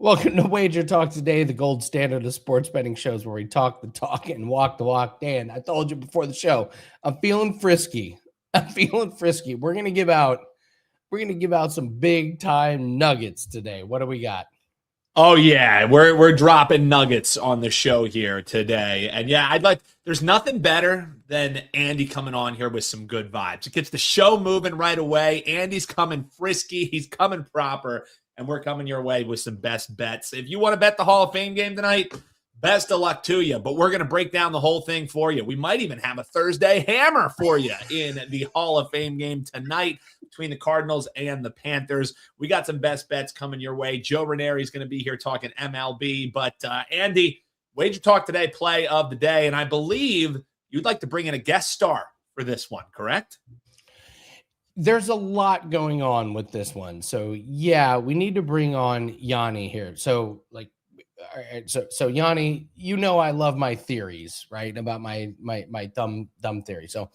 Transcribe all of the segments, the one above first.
Welcome to Wager Talk Today, the gold standard of sports betting shows where we talk the talk and walk the walk. Dan, I told you before the show, I'm feeling frisky. We're gonna give out some big time nuggets today. What do we got? Oh yeah, we're dropping nuggets on the show here today. And yeah, there's nothing better than Andy coming on here with some good vibes. It gets the show moving right away. Andy's coming frisky, he's coming proper, and we're coming your way with some best bets. If you want to bet the Hall of Fame game tonight, best of luck to you, but we're going to break down the whole thing for you. We might even have a Thursday hammer for you in the Hall of Fame game tonight between the Cardinals and the Panthers. We got some best bets coming your way. Joe Raineri is going to be here talking MLB, but Andy, Wager Talk Today play of the day, and I believe you'd like to bring in a guest star for this one, correct? There's a lot going on with this one. So yeah, we need to bring on Gianni here. So all right, so Gianni, you know I love my theories, right? About my dumb theory. So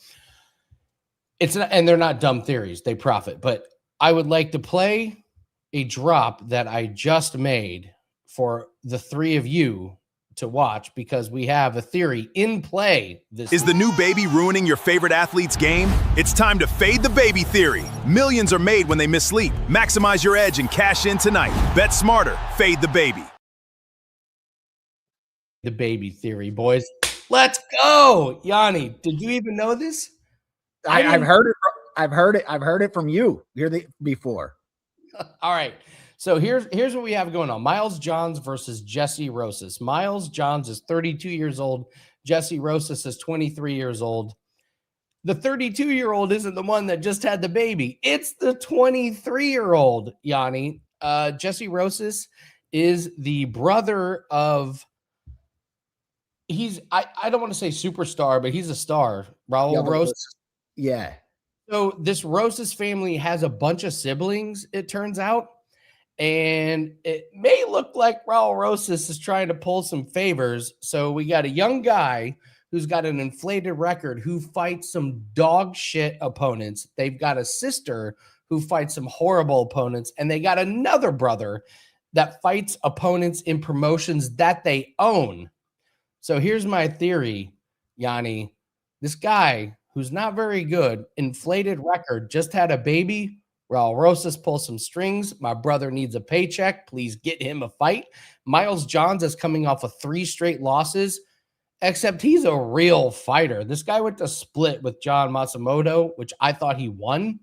it's not, and they're not dumb theories, they profit. But I would like to play a drop that I just made for the three of you to watch because we have a theory in play this Is the new baby ruining your favorite athlete's game? It's time to fade the baby theory. Millions are made when they miss sleep. Maximize your edge and cash in tonight. Bet smarter. Fade the baby. The baby theory, boys. Let's go. Gianni, did you even know this? I've heard it. I've heard it from you before. All right. So here's what we have going on. Miles Johns versus Jesse Rosas. Miles Johns is 32 years old. Jesse Rosas is 23 years old. The 32-year-old isn't the one that just had the baby. It's the 23-year-old, Yanni. Jesse Rosas is the brother of, I don't want to say superstar, but he's a star. Raul Rosas. Yeah. So this Rosas family has a bunch of siblings, it turns out. And it may look like Raul Rosas is trying to pull some favors. So we got a young guy who's got an inflated record who fights some dog shit opponents. They've got a sister who fights some horrible opponents. And they got another brother that fights opponents in promotions that they own. So here's my theory, Yanni. This guy who's not very good, inflated record, just had a baby. Raul Rosas pulls some strings. My brother needs a paycheck. Please get him a fight. Miles Johns is coming off of 3 straight losses, except he's a real fighter. This guy went to split with John Matsumoto, which I thought he won.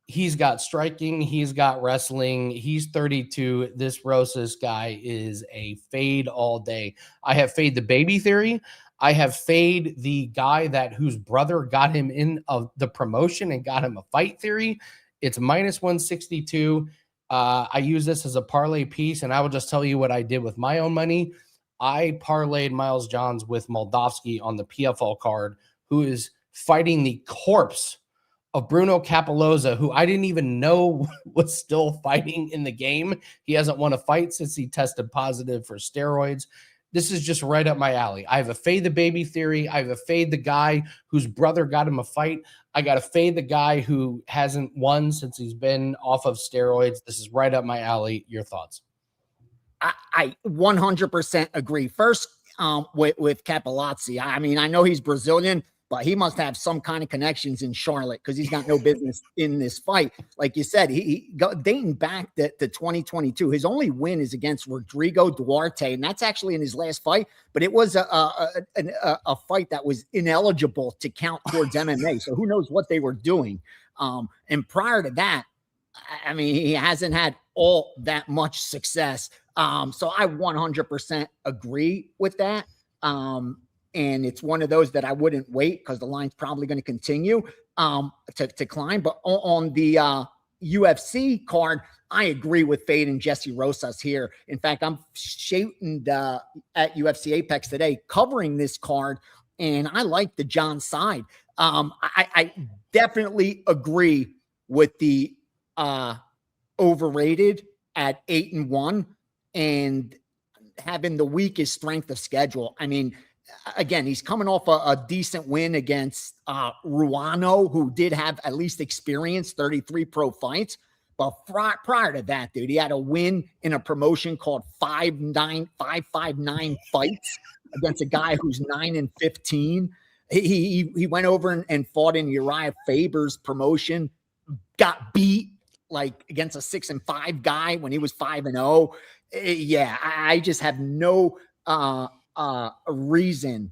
He's got striking. He's got wrestling. He's 32. This Rosas guy is a fade all day. I have fade the baby theory. I have fade the guy whose brother got him in of the promotion and got him a fight theory. It's minus 162. I use this as a parlay piece, and I will just tell you what I did with my own money. I parlayed Miles Johns with Moldavsky on the PFL card, who is fighting the corpse of Bruno Capoloza, who I didn't even know was still fighting in the game. He hasn't won a fight since he tested positive for steroids. This is just right up my alley. I have a fade the baby theory. I have a fade the guy whose brother got him a fight. I got to fade the guy who hasn't won since he's been off of steroids. This is right up my alley. Your thoughts? I 100% agree. First, with Capolazzi, I mean, I know he's Brazilian, but he must have some kind of connections in Charlotte because he's got no business in this fight. Like you said, he got dating back to 2022. His only win is against Rodrigo Duarte, and that's actually in his last fight. But it was a fight that was ineligible to count towards MMA. So who knows what they were doing? And prior to that, I mean, he hasn't had all that much success. So I 100% agree with that. And it's one of those that I wouldn't wait because the line's probably going to continue to climb. But on the UFC card, I agree with Fade and Jesse Rosas here. In fact, I'm shooting at UFC Apex today, covering this card, and I like the John side. I definitely agree with the overrated at 8-1 and having the weakest strength of schedule. I mean, again, he's coming off a decent win against Ruano, who did have at least experience 33 pro fights. But prior to that, dude, he had a win in a promotion called 559 fights against a guy who's 9-15. He went over and fought in Uriah Faber's promotion, got beat like against a 6-5 guy when he was 5-0. Yeah, I just have no reason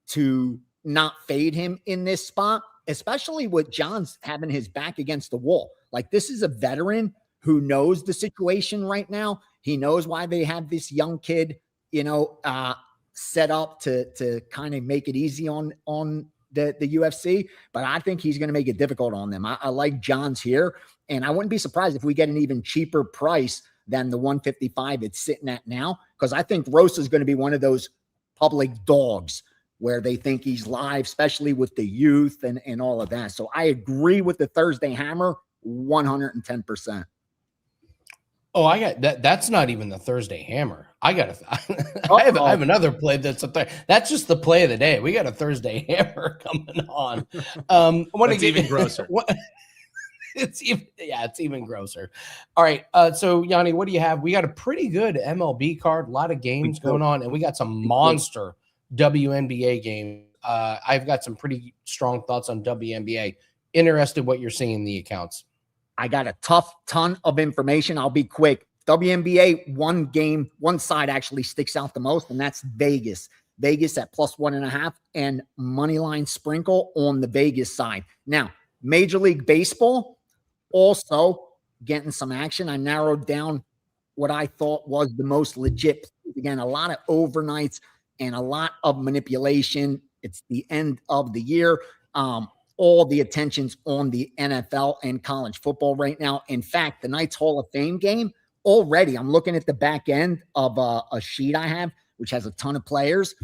to not fade him in this spot, especially with John's having his back against the wall. Like, this is a veteran who knows the situation right now. He knows why they have this young kid, set up to kind of make it easy on the UFC. But I think he's going to make it difficult on them. I like John's here, and I wouldn't be surprised if we get an even cheaper price than the 155 it's sitting at now, because I think Rosa is going to be one of those public dogs where they think he's live, especially with the youth and all of that. So I agree with the Thursday Hammer 110%. Oh, I got that. That's not even the Thursday Hammer. I have another play that's just the play of the day. We got a Thursday Hammer coming on. It's even grosser. It's even grosser. All right. So Gianni, what do you have? We got a pretty good MLB card, a lot of games going on, and we got some monster WNBA games. I've got some pretty strong thoughts on WNBA. Interested what you're seeing in the accounts. I got a ton of information. I'll be quick. WNBA, one side actually sticks out the most, and that's Vegas. Vegas at +1.5 and money line sprinkle on the Vegas side. Now, Major League Baseball also getting some action. I narrowed down what I thought was the most legit. Again, a lot of overnights and a lot of manipulation. It's the end of the year. All the attention's on the NFL and college football right now. In fact, the Knights Hall of Fame game already, I'm looking at the back end of a sheet I have, which has a ton of players.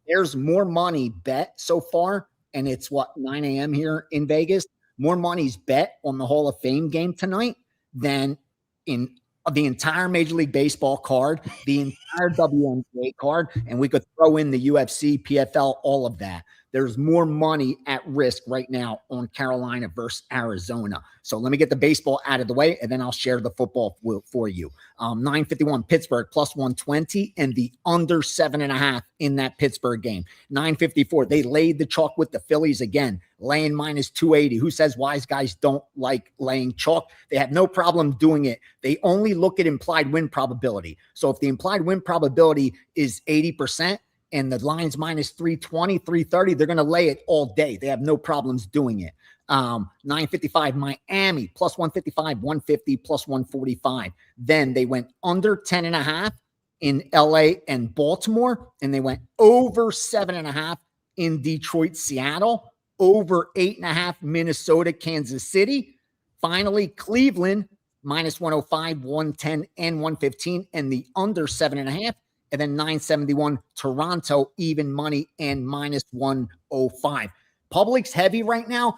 There's more money bet so far, and it's 9 a.m. here in Vegas. More money's bet on the Hall of Fame game tonight than in the entire Major League Baseball card, the entire WNBA card, and we could throw in the UFC, PFL, all of that. There's more money at risk right now on Carolina versus Arizona. So let me get the baseball out of the way, and then I'll share the football for you. 951 Pittsburgh +120 and the under 7.5 in that Pittsburgh game. 954, they laid the chalk with the Phillies again, laying -280. Who says wise guys don't like laying chalk? They have no problem doing it. They only look at implied win probability. So if the implied win probability is 80%, and the line's -320, 330, they're going to lay it all day. They have no problems doing it. 955 Miami +155, 150 +145. Then they went under 10.5 in LA and Baltimore, and they went over 7.5 in Detroit, Seattle, over 8.5 Minnesota, Kansas City. Finally, Cleveland -105, 110, and 115, and the under 7.5. And then 971 Toronto, even money, and -105. Public's heavy right now.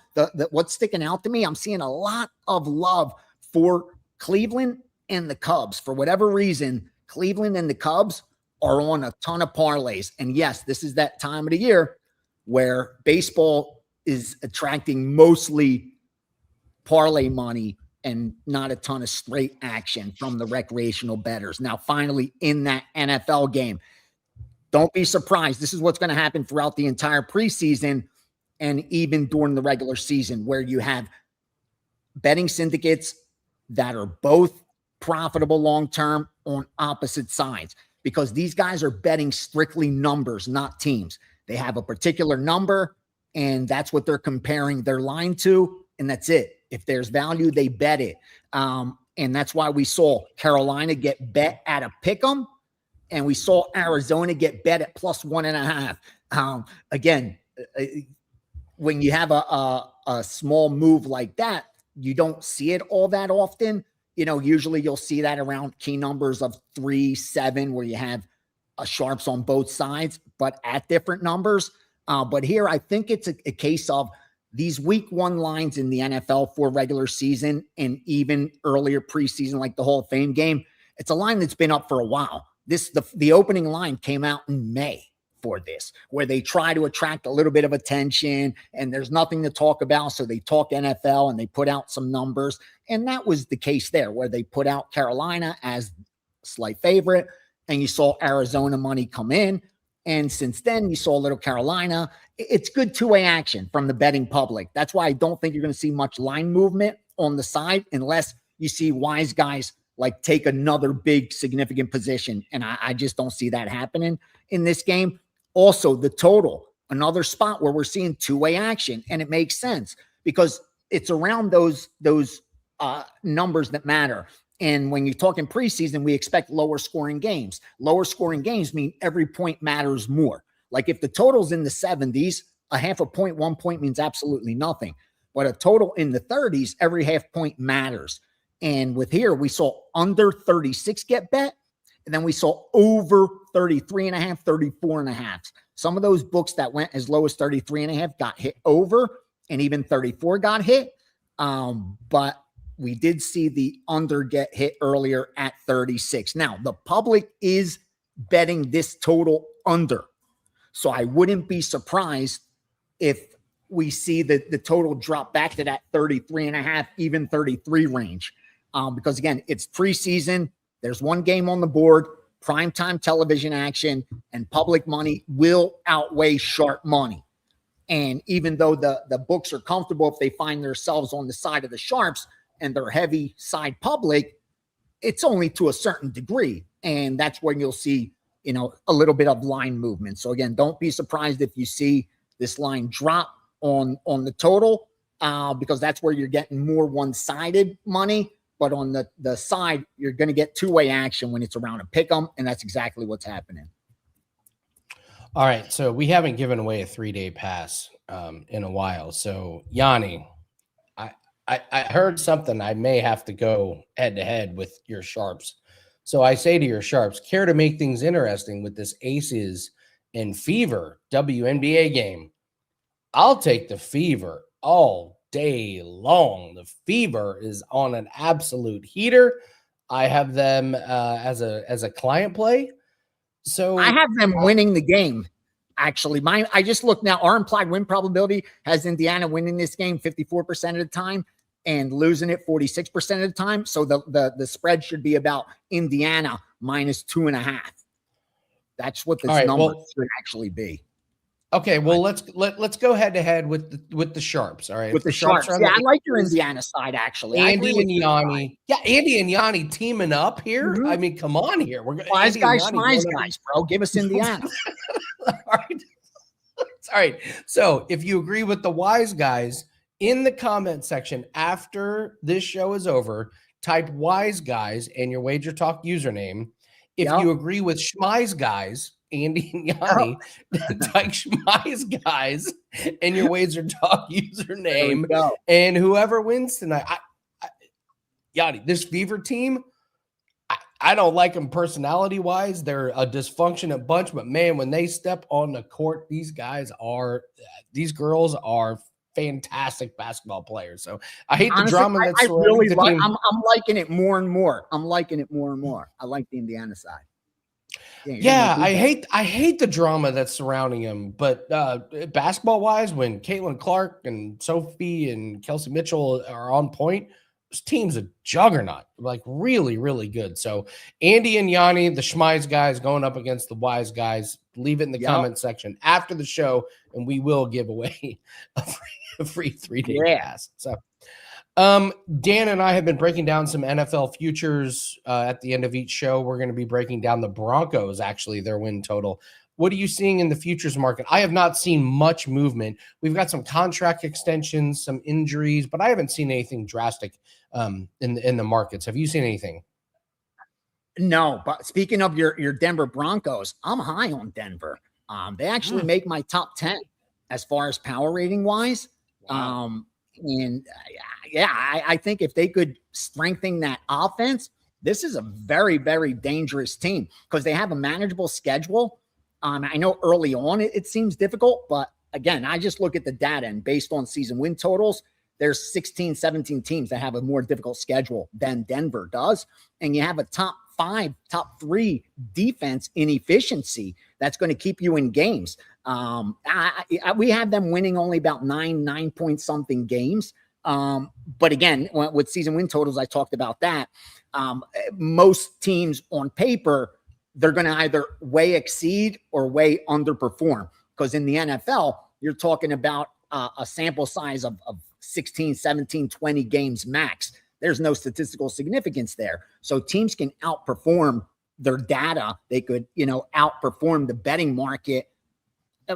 What's sticking out to me, I'm seeing a lot of love for Cleveland and the Cubs. For whatever reason, Cleveland and the Cubs are on a ton of parlays. And yes, this is that time of the year where baseball is attracting mostly parlay money and not a ton of straight action from the recreational bettors. Now, finally, in that NFL game, don't be surprised. This is what's going to happen throughout the entire preseason and even during the regular season, where you have betting syndicates that are both profitable long-term on opposite sides, because these guys are betting strictly numbers, not teams. They have a particular number, and that's what they're comparing their line to, and that's it. If there's value, they bet it. And that's why we saw Carolina get bet at a pick'em, and we saw Arizona get bet at +1.5. Again, when you have a small move like that, you don't see it all that often. Usually you'll see that around key numbers of 3, 7, where you have sharps on both sides, but at different numbers. But here, I think it's a case of these week 1 lines in the NFL for regular season and even earlier preseason, like the Hall of Fame game. It's a line that's been up for a while. The opening line came out in May for this, where they try to attract a little bit of attention and there's nothing to talk about. So they talk NFL and they put out some numbers. And that was the case there, where they put out Carolina as slight favorite and you saw Arizona money come in. And since then, you saw a little Carolina. It's good two-way action from the betting public. That's why I don't think you're going to see much line movement on the side unless you see wise guys like take another big significant position. And I just don't see that happening in this game. Also, the total, another spot where we're seeing two-way action. And it makes sense because it's around those numbers that matter. And when you're talking preseason, we expect lower scoring games. Lower scoring games mean every point matters more. Like if the total's in the 70s, a half a point, 1 point means absolutely nothing. But a total in the 30s, every half point matters. And with here, we saw under 36 get bet. And then we saw over 33.5, 34.5. Some of those books that went as low as 33.5 got hit over, and even 34 got hit. But we did see the under get hit earlier at 36. Now, the public is betting this total under. So I wouldn't be surprised if we see the total drop back to that 33.5, even 33 range. Because again, it's preseason. There's one game on the board, primetime television action, and public money will outweigh sharp money. And even though the books are comfortable if they find themselves on the side of the sharps and they're heavy side public, it's only to a certain degree. And that's when you'll see, a little bit of line movement. So again, don't be surprised if you see this line drop on the total, because that's where you're getting more one-sided money. But on the side, you're going to get two-way action when it's around a pick 'em, and that's exactly what's happening. All right, so we haven't given away a 3-day pass in a while. So, Gianni, I heard something. I may have to go head-to-head with your sharps. So I say to your sharps, care to make things interesting with this Aces and Fever WNBA game? I'll take the Fever all day long. The Fever is on an absolute heater. I have them as a client play. So I have them winning the game. Actually, I just looked now. Our implied win probability has Indiana winning this game 54% of the time and losing it 46% of the time. So the spread should be about Indiana minus 2.5. That's what this number should actually be. Okay, well let's go head to head with the sharps. All right, with the sharps. Yeah, I like your Indiana side actually. Andy and Gianni. Yeah, Andy and Gianni teaming up here. Mm-hmm. I mean, come on here. We're going wise guys, bro. Give us Indiana. All right. So if you agree with the wise guys, in the comment section after this show is over, type wise guys and your WagerTalk username. If you agree with schmize guys, Andy and Gianni, type schmize guys and your WagerTalk username, and whoever wins tonight. Yanni, this Fever team, I don't like them personality wise. They're a dysfunctional bunch, but man, when they step on the court, these girls are fantastic basketball players. So I hate the drama that's surrounding the team. I'm liking it more and more. I like the Indiana side. Yeah, I hate the drama that's surrounding him. But basketball wise, when Caitlin Clark and Sophie and Kelsey Mitchell are on point, this team's a juggernaut, like really, really good. So Andy and Yanni, the schmize guys, going up against the wise guys. Leave it in the comment section after the show, and we will give away a free 3-day pass. So Dan and I have been breaking down some NFL futures at the end of each show. We're going to be breaking down the Broncos, actually, their win total. What are you seeing in the futures market? I have not seen much movement. We've got some contract extensions, some injuries, but I haven't seen anything drastic in the markets. Have you seen anything? No, but speaking of your Denver Broncos, I'm high on Denver. They actually make my top 10 as far as power rating wise. Wow. I think if they could strengthen that offense, this is a very, very dangerous team because they have a manageable schedule. I know early on it seems difficult, but again, I just look at the data and based on season win totals, there's 16, 17 teams that have a more difficult schedule than Denver does. And you have a top 5, top 3 defense in efficiency. That's going to keep you in games. We have them winning only about 9 point something games. But again, with season win totals, I talked about that. Most teams on paper, they're going to either way exceed or way underperform, because in the NFL, you're talking about a sample size of 16, 17, 20 games max. There's no statistical significance there. So teams can outperform their data. They could, outperform the betting market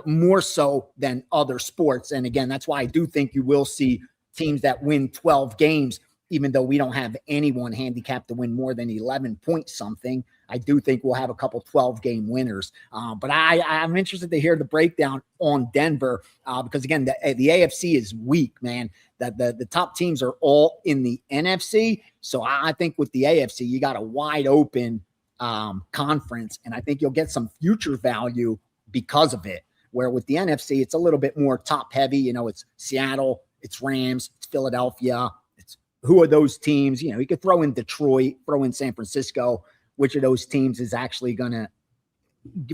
more so than other sports. And again, that's why I do think you will see teams that win 12 games, even though we don't have anyone handicapped to win more than 11 point something. I do think we'll have a couple 12-game winners. But I'm interested to hear the breakdown on Denver because, again, the AFC is weak, man. The top teams are all in the NFC. So I think with the AFC, you got a wide open conference, and I think you'll get some future value because of it. Where with the NFC, it's a little bit more top heavy. It's Seattle, it's Rams, it's Philadelphia. It's who are those teams? You could throw in Detroit, throw in San Francisco. Which of those teams is actually going to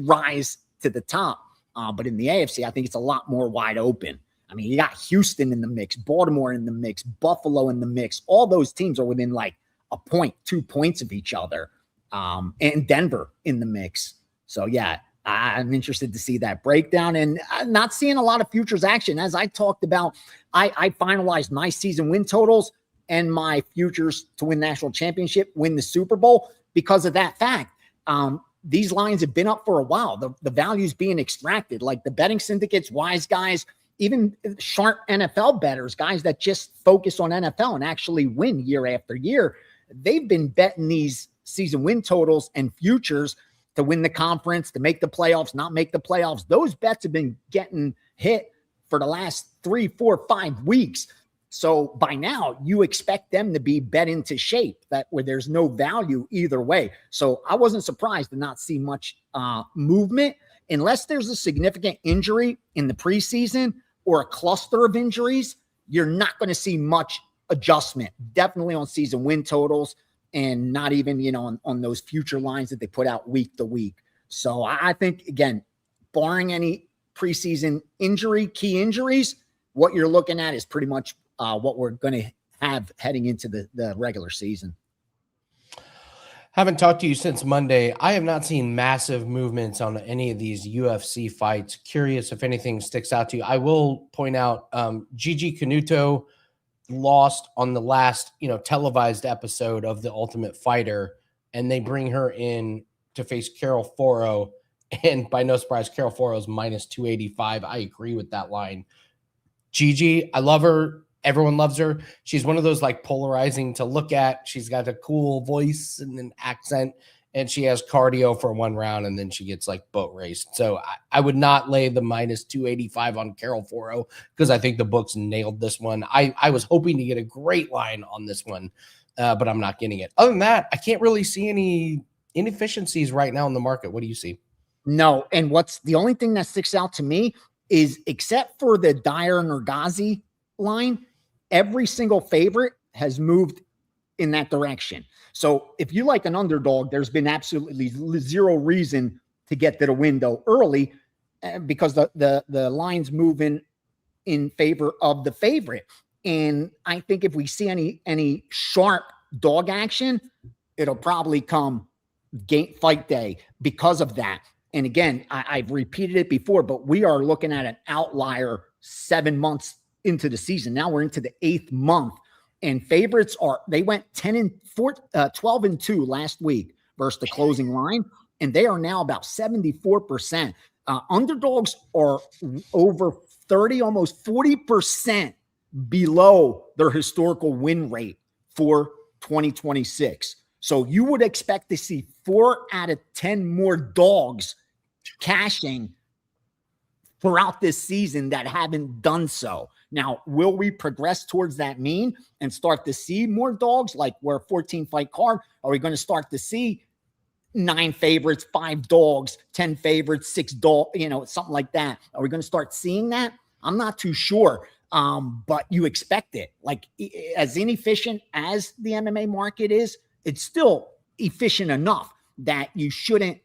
rise to the top? But in the AFC, I think it's a lot more wide open. I mean, you got Houston in the mix, Baltimore in the mix, Buffalo in the mix. All those teams are within like a point, 2 points of each other, and Denver in the mix. So, yeah, I'm interested to see that breakdown, and I'm not seeing a lot of futures action. As I talked about, I finalized my season win totals and my futures to win national championship, win the Super Bowl. Because of that fact, these lines have been up for a while. The value's being extracted, like the betting syndicates, wise guys, even sharp NFL bettors, guys that just focus on NFL and actually win year after year. They've been betting these season win totals and futures to win the conference, to make the playoffs, not make the playoffs. Those bets have been getting hit for the last 3, 4, 5 weeks. So by now, you expect them to be bet into shape where there's no value either way. So I wasn't surprised to not see much movement unless there's a significant injury in the preseason or a cluster of injuries. You're not going to see much adjustment, definitely on season win totals and not even, on those future lines that they put out week to week. So I think, again, barring any preseason key injuries, what you're looking at is pretty much what we're going to have heading into the regular season. Haven't talked to you since Monday. I have not seen massive movements on any of these UFC fights. Curious if anything sticks out to you. I will point out Gigi Canuto lost on the last, televised episode of The Ultimate Fighter, and they bring her in to face Carol Foro. And by no surprise, Carol Foro is minus 285. I agree with that line. Gigi, I love her. Everyone loves her. She's one of those like polarizing to look at. She's got a cool voice and an accent, and she has cardio for one round, and then she gets like boat raced. So I would not lay the minus 285 on Carol Foro because I think the books nailed this one. I was hoping to get a great line on this one, but I'm not getting it. Other than that, I can't really see any inefficiencies right now in the market. What do you see? No, and what's the only thing that sticks out to me is, except for the Dyer and Nurgazi line, every single favorite has moved in that direction. So if you like an underdog, there's been absolutely zero reason to get to the window early because the line's moving in favor of the favorite. And I think if we see any sharp dog action, it'll probably come fight day because of that. And again, I've repeated it before, but we are looking at an outlier 7 months into the season. Now we're into the 8th month, and favorites they went 12-2 last week versus the closing line, and they are now about 74%. Underdogs are over 30, almost 40% below their historical win rate for 2026. So you would expect to see 4 out of 10 more dogs cashing throughout this season that haven't done so. Now, will we progress towards that mean and start to see more dogs like we're a 14-fight card? Are we going to start to see 9 favorites, 5 dogs, 10 favorites, 6 dogs, something like that? Are we going to start seeing that? I'm not too sure, but you expect it. Like, as inefficient as the MMA market is, it's still efficient enough that you shouldn't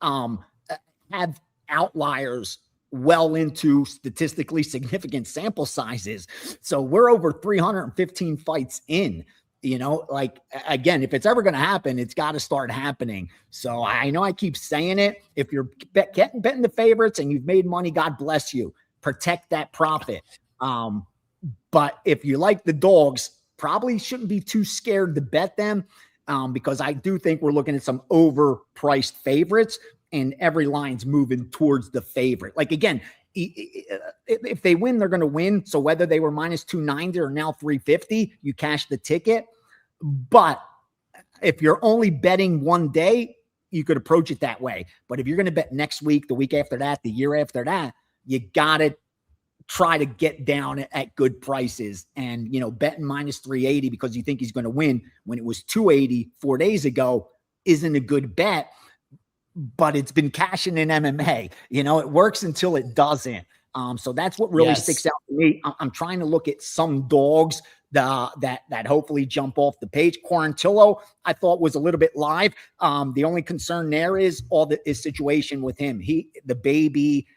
have outliers well into statistically significant sample sizes. So we're over 315 fights in. Like, again, if it's ever going to happen, it's got to start happening. So I know I keep saying it. If you're betting the favorites and you've made money, God bless you. Protect that profit. But if you like the dogs, probably shouldn't be too scared to bet them, because I do think we're looking at some overpriced favorites, and every line's moving towards the favorite. Like, again, if they win, they're going to win. So whether they were minus 290 or now 350, you cash the ticket. But if you're only betting one day, you could approach it that way. But if you're going to bet next week, the week after that, the year after that, you got to try to get down at good prices. And, betting minus 380 because you think he's going to win when it was 280 4 days ago isn't a good bet. But it's been cashing in MMA. It works until it doesn't. So that's what really sticks out to me. I'm trying to look at some dogs that hopefully jump off the page. Quarantillo, I thought, was a little bit live. The only concern there is his situation with him. The baby,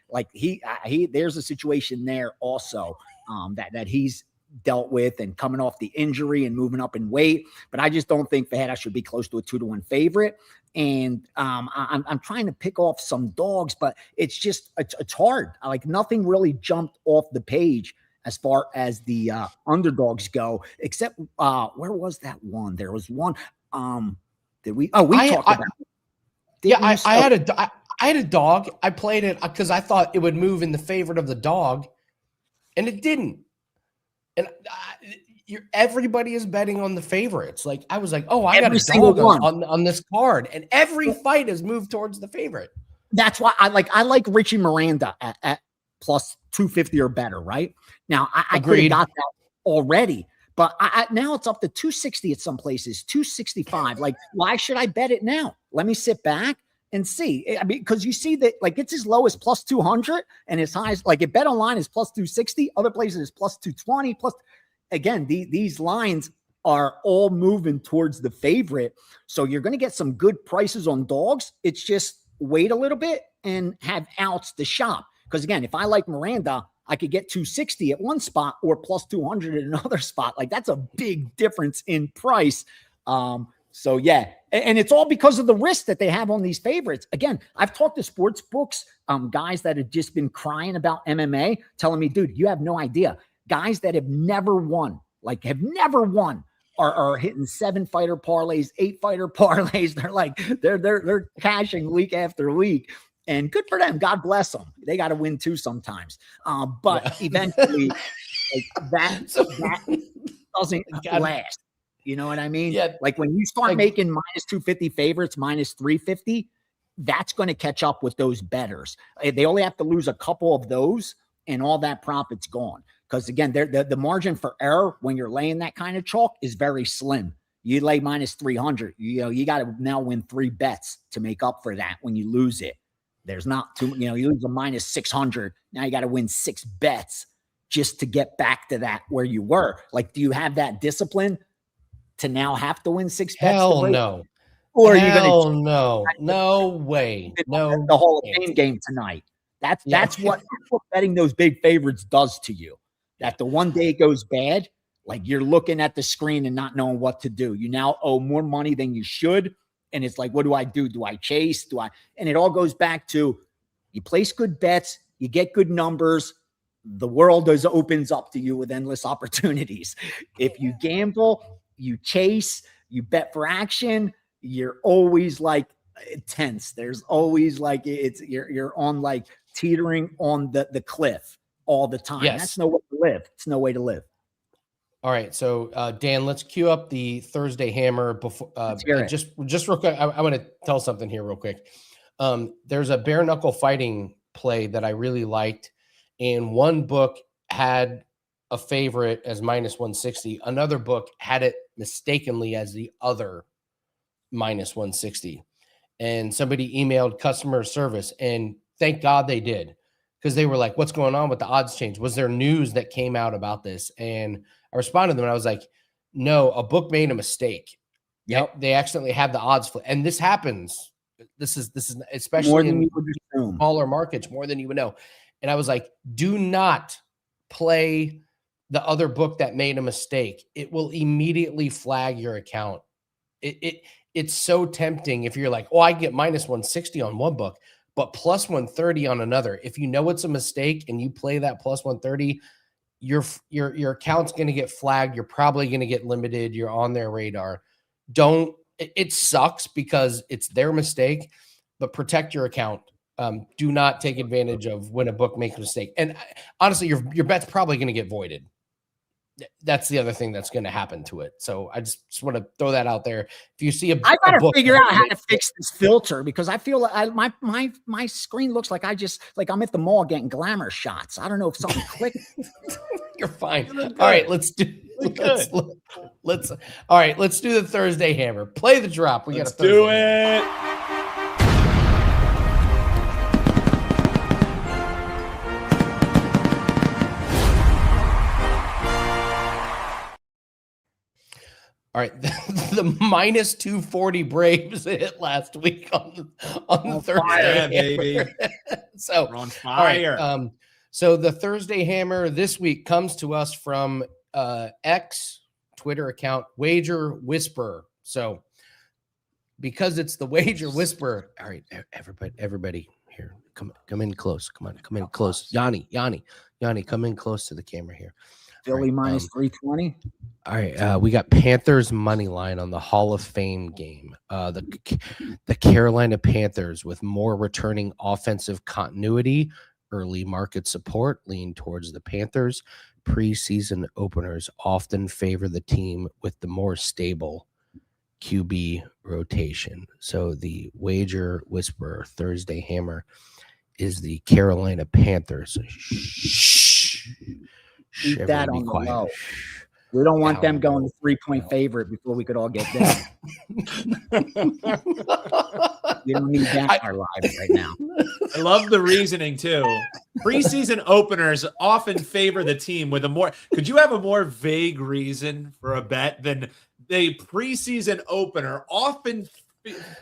there's a situation there also that he's dealt with and coming off the injury and moving up in weight. But I just don't think Fajeda should be close to a 2-1 favorite. And I'm trying to pick off some dogs, but it's hard. Like, nothing really jumped off the page as far as the underdogs go, except where was that one? There was one. We talked about it. I had a dog. I played it because I thought it would move in the favorite of the dog, and it didn't. And everybody is betting on the favorites. Like, I was like, oh, I got a dog on this card, and every fight has moved towards the favorite. That's why I like Richie Miranda at plus 250 or better. Right now, I could have got that already, but now it's up to 260 at some places, 265. Like, why should I bet it now? Let me sit back and see. I mean, because you see that, like, it's as low as plus 200 and as high as, like, at Bet Online is plus 260. Other places is plus 220. Plus, again, these lines are all moving towards the favorite. So you're going to get some good prices on dogs. It's just wait a little bit and have outs to shop. Because, again, if I like Miranda, I could get 260 at one spot or plus 200 at another spot. Like, that's a big difference in price. So, yeah. And it's all because of the risk that they have on these favorites. Again, I've talked to sports books, guys that have just been crying about MMA, telling me, dude, you have no idea. Guys that have never won, are hitting 7-fighter parlays, 8-fighter parlays. They're like, they're cashing week after week. And good for them. God bless them. They got to win too sometimes. But eventually, that doesn't last. You know what I mean? Yeah. Like, when you start making minus 250 favorites, minus 350, that's going to catch up with those bettors. They only have to lose a couple of those, and all that profit's gone. Because, again, the margin for error when you're laying that kind of chalk is very slim. You lay minus 300, you got to now win 3 bets to make up for that when you lose it. There's not too, you lose a minus 600. Now you got to win 6 bets just to get back to that where you were. Like, do you have that discipline to now have to win 6 bets? Hell no. Or are you going to? No way. No. The Hall of Fame game tonight. That's what betting those big favorites does to you. That the one day it goes bad, like, you're looking at the screen and not knowing what to do. You now owe more money than you should. And it's like, what do I do? Do I chase? And it all goes back to, you place good bets, you get good numbers, the world opens up to you with endless opportunities. If you gamble, you chase, you bet for action, you're always like tense. There's always like, you're on, like, teetering on the cliff all the time. Yes. That's no way to live. It's no way to live. All right, so Dan, let's cue up the Thursday Hammer. Before just real quick, I want to tell something here real quick. There's a bare knuckle fighting play that I really liked, and one book had a favorite as minus 160. Another book had it mistakenly as the other minus 160, and somebody emailed customer service, and thank God they did, because they were like, "What's going on with the odds change? Was there news that came out about this?" And I responded to them and I was like, no, a book made a mistake. Yep. They accidentally have the odds flip. And this happens. This is especially More than in you would assume. smaller markets, more than you would know. And I was like, do not play the other book that made a mistake. It will immediately flag your account. It's so tempting if you're like, oh, I get minus 160 on one book, but plus 130 on another. If you know it's a mistake and you play that plus 130, your account's going to get flagged. You're probably going to get limited. You're on their radar. It sucks because it's their mistake, but protect your account. Do not take advantage of when a book makes a mistake. And honestly, your bet's probably going to get voided. That's the other thing that's going to happen to it. So I just want to throw that out there. If you see I got to figure out how to fix this filter because I feel like my screen looks like I'm at the mall getting glamour shots. I don't know if something clicked. You're fine. All right, let's do the Thursday hammer. Play the drop. Let's do it. All right, the minus 240 Braves hit last week on the Thursday hammer, baby. So we're on fire. All right, so the Thursday hammer this week comes to us from X Twitter account Wager Whisperer. So because it's the Wager Whisperer, all right, everybody here, come in close. Come in close. Gianni, come in close to the camera here. Philly minus 320. All right, we got Panthers money line on the Hall of Fame game. The Carolina Panthers with more returning offensive continuity, early market support lean towards the Panthers. Preseason openers often favor the team with the more stable QB rotation. So the Wager Whisperer Thursday hammer is the Carolina Panthers. Shh. Keep that on the low. We don't want them going to 3-point favorite before we could all get there. We don't need that in our lives right now. I love the reasoning too. Preseason openers often favor the team with a more. Could you have a more vague reason for a bet than the preseason opener often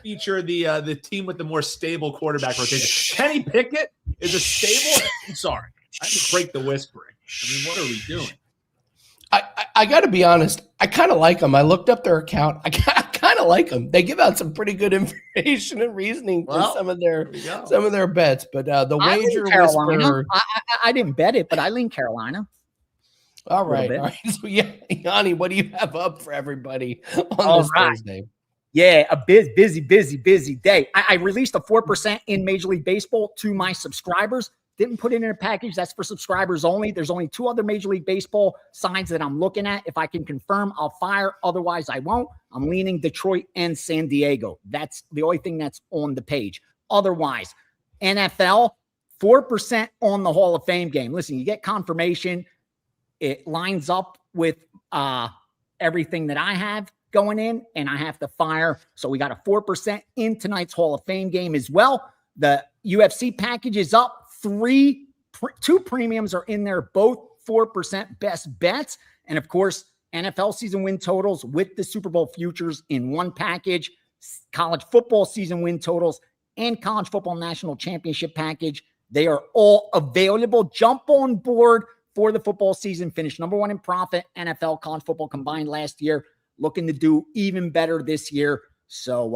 feature the team with the more stable quarterback rotation? Kenny Pickett is a stable. I'm sorry, I have to break the whispering. I mean, what are we doing? I got to be honest. I kind of like them. I looked up their account. I kind of like them. They give out some pretty good information and reasoning for some of their bets. But the Wager Whisperer, I didn't bet it, but I lean Carolina. All right. So yeah, Yanni, what do you have up for everybody on this Thursday? Yeah, a busy day. I released a 4% in Major League Baseball to my subscribers. Didn't put it in a package. That's for subscribers only. There's only 2 other Major League Baseball signs that I'm looking at. If I can confirm, I'll fire. Otherwise, I won't. I'm leaning Detroit and San Diego. That's the only thing that's on the page. Otherwise, NFL, 4% on the Hall of Fame game. Listen, you get confirmation. It lines up with everything that I have going in, and I have to fire. So we got a 4% in tonight's Hall of Fame game as well. The UFC package is up. 2 premiums are in there, both 4% best bets. And of course, NFL season win totals with the Super Bowl futures in one package, college football season win totals, and college football national championship package. They are all available. Jump on board for the football season. Finished number 1 in profit. NFL, college football combined last year. Looking to do even better this year. So,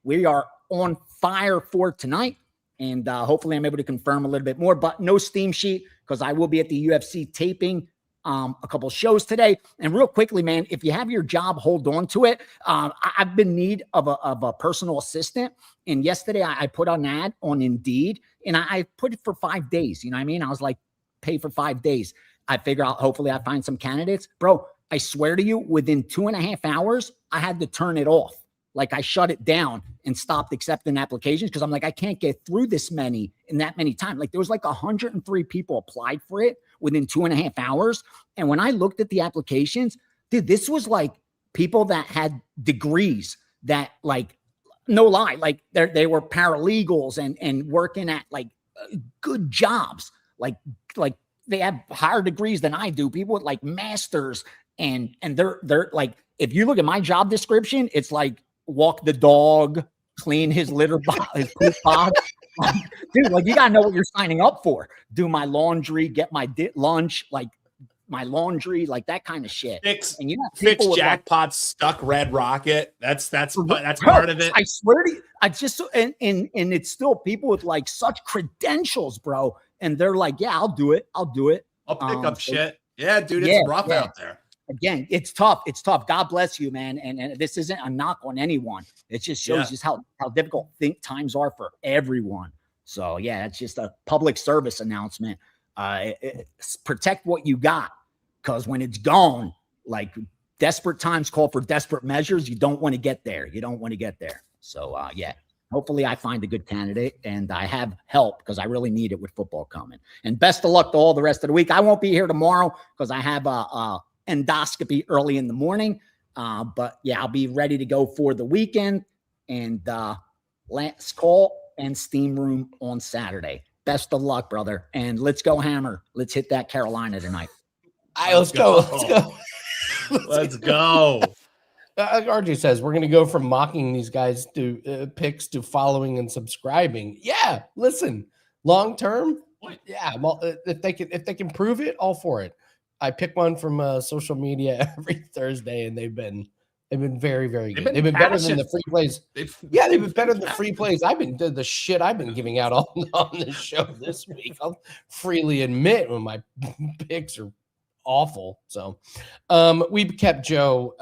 we are on fire for tonight. And hopefully I'm able to confirm a little bit more, but no steam sheet because I will be at the UFC taping a couple shows today. And real quickly, man, if you have your job, hold on to it. I've been in need of a personal assistant. And yesterday I put an ad on Indeed and I put it for 5 days. You know what I mean? I was like, pay for 5 days. I figure out, hopefully I find some candidates. Bro, I swear to you, within 2.5 hours, I had to turn it off. Like I shut it down and stopped accepting applications because I'm like, I can't get through this many in that many times. Like there was like 103 people applied for it within 2.5 hours. And when I looked at the applications, dude, this was like people that had degrees that like, no lie, like they were paralegals and working at like good jobs. Like they have higher degrees than I do. People with like masters and they're like, if you look at my job description, it's like walk the dog, clean his litter box, his poop box. Dude, like you gotta know what you're signing up for. Do my laundry, get my lunch, like my laundry, like that kind of shit. Fix like, stuck Red Rocket. That's part of it. I swear to you, I just and it's still people with like such credentials, bro. And they're like, yeah, I'll do it. I'll pick up shit. Yeah, dude, it's rough out there. Again, it's tough. It's tough. God bless you, man. And this isn't a knock on anyone. It just shows just how difficult times are for everyone. So yeah, it's just a public service announcement. Protect what you got, because when it's gone, like desperate times call for desperate measures. You don't want to get there. So yeah, hopefully I find a good candidate and I have help, because I really need it with football coming. And best of luck to all the rest of the week. I won't be here tomorrow because I have a endoscopy early in the morning. But yeah, I'll be ready to go for the weekend, and last call and steam room on Saturday. Best of luck, brother. And let's go Hammer. Let's hit that Carolina tonight. All right, let's go. Let's go. RJ says we're going to go from mocking these guys to picks to following and subscribing. Yeah, listen, long term. Yeah, well, if they can prove it, all for it. I pick one from social media every Thursday, and they've been very, very good. They've been better than the free plays. They've been better than the free plays. I've been giving out on this show this week. I'll freely admit when my picks are awful. So we kept Joe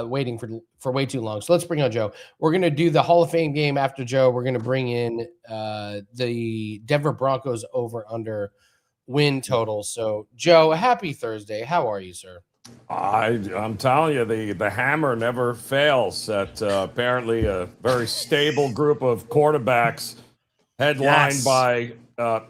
waiting for way too long. So let's bring on Joe. We're going to do the Hall of Fame game after Joe. We're going to bring in the Denver Broncos over under win total. So Joe, happy Thursday. How are you, sir? I'm telling you, the hammer never fails at apparently a very stable group of quarterbacks headlined by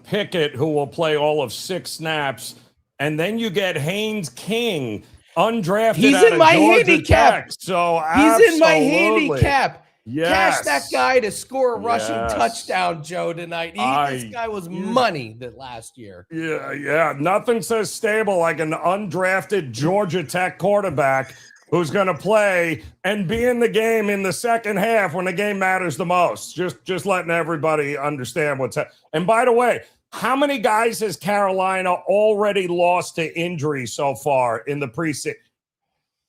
Pickett, who will play all of 6 snaps. And then you get Haynes King, undrafted. He's in my handicap. So he's in my handicap. Yes. Cash that guy to score a rushing touchdown, Joe, tonight. This guy was money that last year. Yeah. Nothing says stable like an undrafted Georgia Tech quarterback who's going to play and be in the game in the second half when the game matters the most. Just letting everybody understand what's happening. And by the way, how many guys has Carolina already lost to injury so far in the preseason?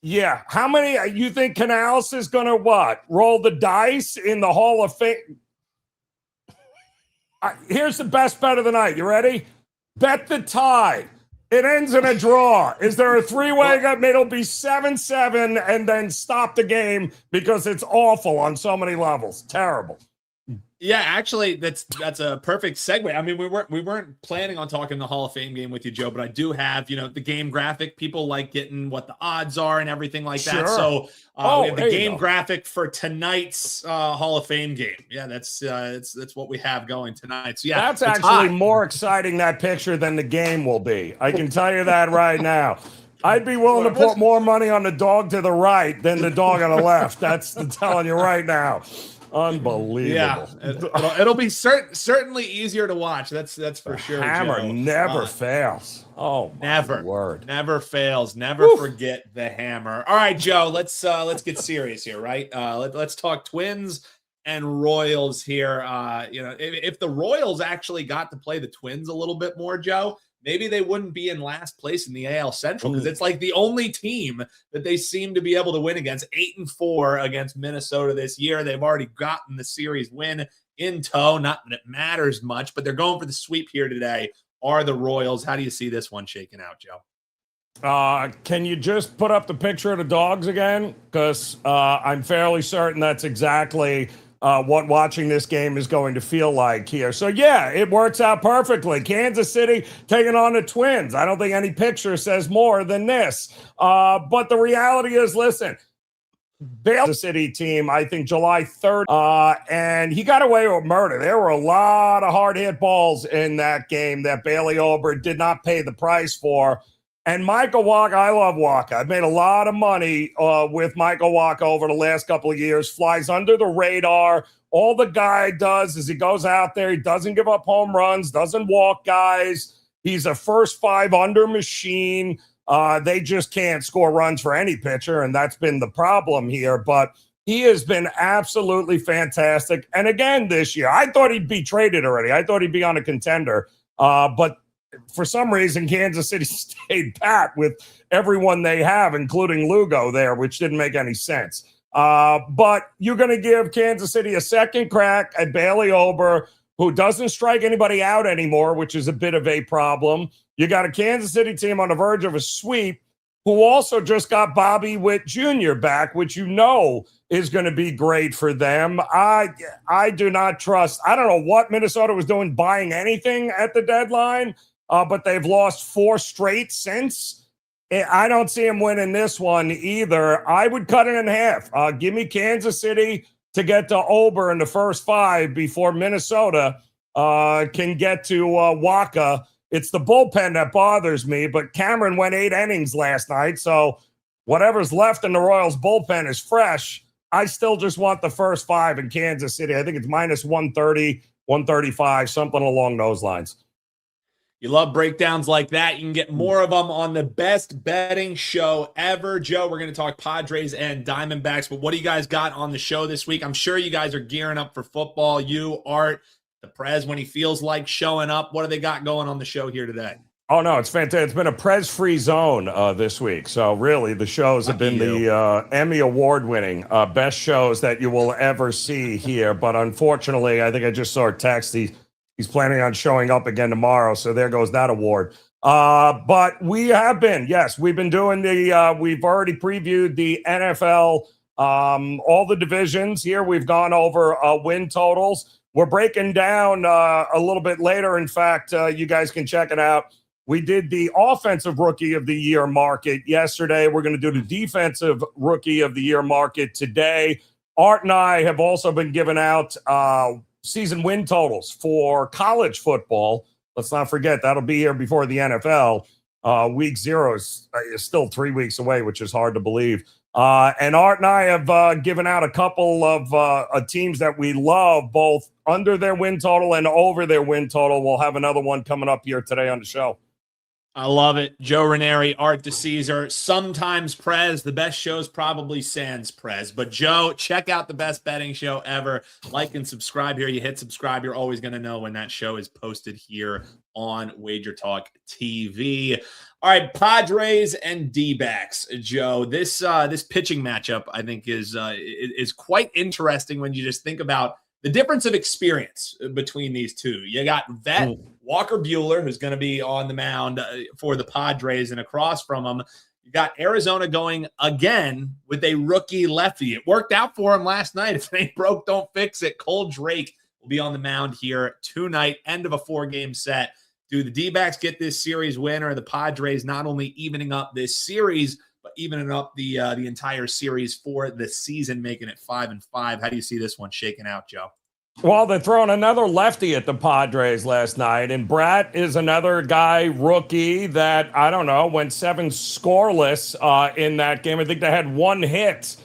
Yeah. How many you think Canales is going to roll the dice in the Hall of Fame? Here's the best bet of the night. You ready? Bet the tie. It ends in a draw. Is there a 3-way? It'll be 7-7 and then stop the game because it's awful on so many levels. Terrible. Yeah, actually, that's a perfect segue. I mean, we weren't planning on talking the Hall of Fame game with you, Joe, but I do have, the game graphic. People like getting what the odds are and everything like that. So we have the game graphic for tonight's Hall of Fame game. Yeah, that's what we have going tonight. So yeah, that's actually more exciting, that picture, than the game will be. I can tell you that right now. I'd be willing to put more money on the dog to the right than the dog on the left. That's telling you right now. Unbelievable. Yeah, it'll be certainly easier to watch. That's for sure. Hammer Joe. never fails. Oh, word. Never fails. Never forget the hammer. All right, Joe, let's get serious here, right? Let's talk Twins and Royals here. If the Royals actually got to play the Twins a little bit more, Joe, maybe they wouldn't be in last place in the AL Central, because it's like the only team that they seem to be able to win against. 8-4 against Minnesota this year. They've already gotten the series win in tow. Not that it matters much, but they're going for the sweep here today. Are the Royals? How do you see this one shaking out, Joe? Can you just put up the picture of the dogs again? Because I'm fairly certain that's exactly what watching this game is going to feel like here. So, yeah, it works out perfectly. Kansas City taking on the Twins. I don't think any picture says more than this. But the reality is, listen, Kansas City team, I think July 3rd, and he got away with murder. There were a lot of hard-hit balls in that game that Bailey Ober did not pay the price for. And Michael Wacha, I love Wacha. I've made a lot of money with Michael Wacha over the last couple of years. Flies under the radar. All the guy does is he goes out there. He doesn't give up home runs, doesn't walk guys. He's a first 5 under machine. They just can't score runs for any pitcher, and that's been the problem here. But he has been absolutely fantastic. And again, this year, I thought he'd be traded already. I thought he'd be on a contender. But for some reason, Kansas City stayed pat with everyone they have, including Lugo there, which didn't make any sense. But you're going to give Kansas City a second crack at Bailey Ober, who doesn't strike anybody out anymore, which is a bit of a problem. You got a Kansas City team on the verge of a sweep, who also just got Bobby Witt Jr. back, which is going to be great for them. I do not trust. I don't know what Minnesota was doing buying anything at the deadline, but they've lost 4 straight since. I don't see them winning this one either. I would cut it in half. Give me Kansas City to get to Ober in the first 5 before Minnesota can get to Waka. It's the bullpen that bothers me, but Cameron went 8 innings last night, so whatever's left in the Royals bullpen is fresh. I still just want the first 5 in Kansas City. I think it's minus 130, 135, something along those lines. You love breakdowns like that. You can get more of them on the best betting show ever. Joe, we're going to talk Padres and Diamondbacks, but what do you guys got on the show this week? I'm sure you guys are gearing up for football. You, Art, the Prez, when he feels like showing up. What do they got going on the show here today? Oh, no, it's fantastic. It's been a Prez-free zone this week. So really, the shows have been the Emmy Award-winning best shows that you will ever see here. But unfortunately, I think I just saw a text. He's planning on showing up again tomorrow. So there goes that award. But we have been, yes, we've been doing we've already previewed the NFL, all the divisions here. We've gone over win totals. We're breaking down a little bit later. In fact, you guys can check it out. We did the offensive rookie of the year market yesterday. We're going to do the defensive rookie of the year market today. Art and I have also been giving out season win totals for college football. Let's not forget that'll be here before the NFL. Week 0 is still 3 weeks away, which is hard to believe. And Art and I have given out a couple of teams that we love, both under their win total and over their win total. We'll have another one coming up here today on the show. I love it. Joe Raineri, Art DeCesar, sometimes Prez. The best show's probably sans Prez. But Joe, check out the best betting show ever. Like and subscribe here. You hit subscribe, you're always going to know when that show is posted here on WagerTalk TV. All right, Padres and D-backs, Joe. This pitching matchup, I think, is quite interesting when you just think about the difference of experience between these two. You got vet Walker Buehler, who's going to be on the mound for the Padres, and across from him, you got Arizona going again with a rookie lefty. It worked out for him last night. If it ain't broke, don't fix it. Cole Drake will be on the mound here tonight, end of a 4-game set. Do the D-backs get this series win, or the Padres not only evening up this series, but evening up the entire series for the season, making it 5-5? How do you see this one shaking out, Joe? Well, they're throwing another lefty at the Padres last night, and Bratt is another guy, rookie, that, I don't know, went 7 scoreless in that game. I think they had 1 hit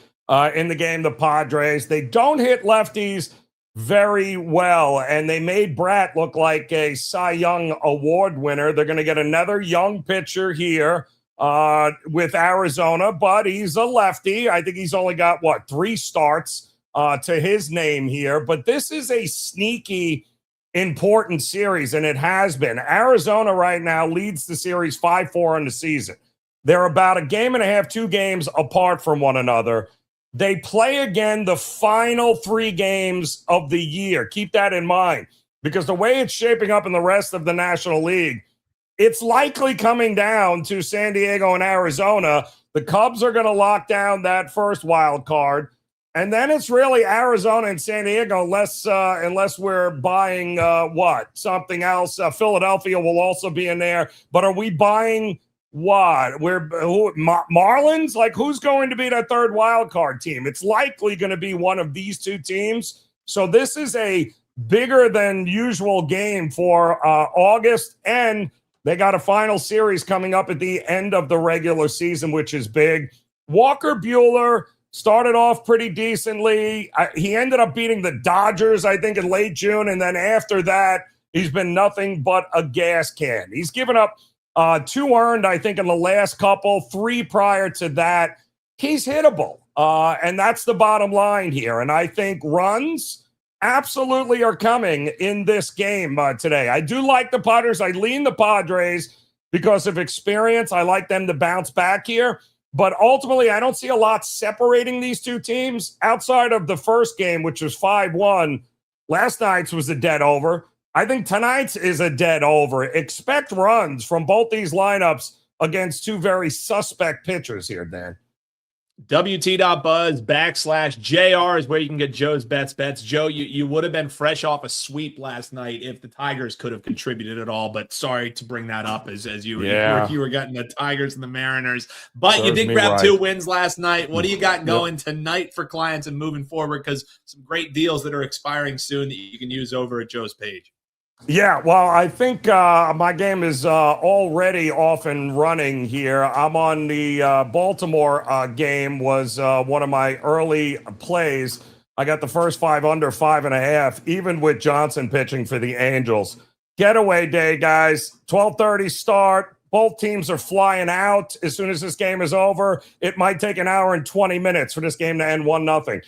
in the game, the Padres. They don't hit lefties very well, and they made Bratt look like a Cy Young Award winner. They're going to get another young pitcher here with Arizona, but he's a lefty. I think he's only got, 3 starts to his name here. But this is a sneaky, important series, and it has been. Arizona right now leads the series 5-4 in the season. They're about a game and a half, 2 games apart from one another. They play again the final 3 games of the year. Keep that in mind, because the way it's shaping up in the rest of the National League, it's likely coming down to San Diego and Arizona. The Cubs are going to lock down that first wild card. And then it's really Arizona and San Diego, unless we're buying something else. Philadelphia will also be in there. But are we buying what? Marlins? Like, who's going to be that third wild card team? It's likely going to be one of these 2 teams. So this is a bigger than usual game for August, and they got a final series coming up at the end of the regular season, which is big. Walker Buehler started off pretty decently. He ended up beating the Dodgers, I think, in late June. And then after that, he's been nothing but a gas can. He's given up 2 earned, I think, in the last couple, 3 prior to that. He's hittable. And that's the bottom line here. And I think runs absolutely are coming in this game today. I do like the Padres. I lean the Padres because of experience. I like them to bounce back here. But ultimately, I don't see a lot separating these two teams outside of the first game, which was 5-1. Last night's was a dead over. I think tonight's is a dead over. Expect runs from both these lineups against 2 very suspect pitchers here, Dan. WT.buzz/JR is where you can get Joe's bets. Joe, you would have been fresh off a sweep last night if the Tigers could have contributed at all, but sorry to bring that up as you were getting the Tigers and the Mariners. But you did grab 2 wins last night. What do you got going tonight for clients and moving forward? Because some great deals that are expiring soon that you can use over at Joe's page. Yeah, well, I think my game is already off and running here. I'm on the Baltimore game, was one of my early plays. I got the first 5 under 5.5, even with Johnson pitching for the Angels. Getaway day, guys. 12:30 start. Both teams are flying out as soon as this game is over. It might take an hour and 20 minutes for this game to end 1-0.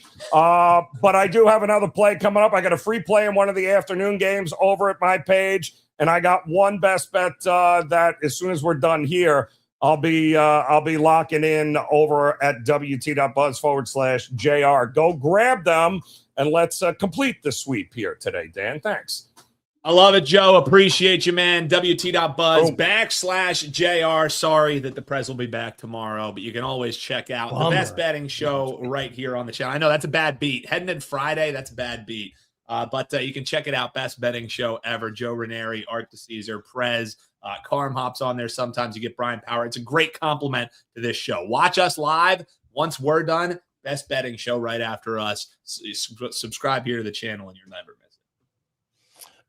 But I do have another play coming up. I got a free play in one of the afternoon games over at my page, and I got one best bet that as soon as we're done here, I'll be locking in over at WT.buzz/JR. Go grab them, and let's complete the sweep here today, Dan. Thanks. I love it, Joe. Appreciate you, man. WT.buzz/JR. Sorry that the Prez will be back tomorrow, but you can always check out the best betting show right here on the channel. I know that's a bad beat. Heading in Friday, that's a bad beat. But you can check it out. Best betting show ever. Joe Raineri, Art DeCesar, Prez. Carm hops on there. Sometimes you get Brian Power. It's a great compliment to this show. Watch us live. Once we're done, best betting show right after us. Subscribe here to the channel and you'll never miss it.